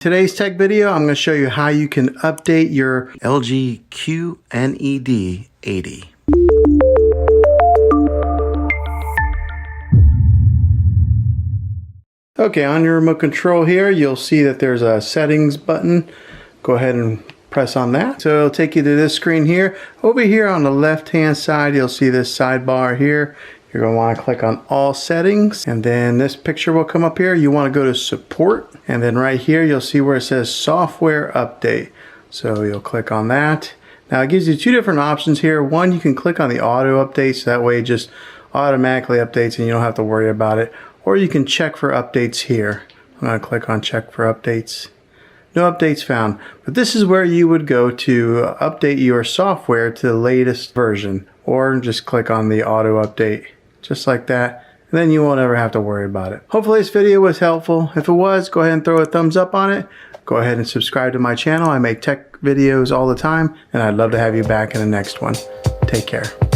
Today's tech video, I'm going to show you how you can update your LG QNED80. Okay, on your remote control here, you'll see that there's a settings button. Go ahead and press on that. So it'll take you to this screen here. Over here on the left hand side, you'll see this sidebar here. You're going to want to click on all settings, and then this picture will come up here. You want to go to support, and then right here you'll see where it says software update. So you'll click on that. Now it gives you two different options here. One, you can click on the auto update, so that way it just automatically updates and you don't have to worry about it. Or you can check for updates here. I'm going to click on check for updates. No updates found. But this is where you would go to update your software to the latest version, or just click on the auto update. Just like that, and then you won't ever have to worry about it. Hopefully this video was helpful. If it was, go ahead and throw a thumbs up on it. Go ahead and subscribe to my channel. I make tech videos all the time, and I'd love to have you back in the next one. Take care.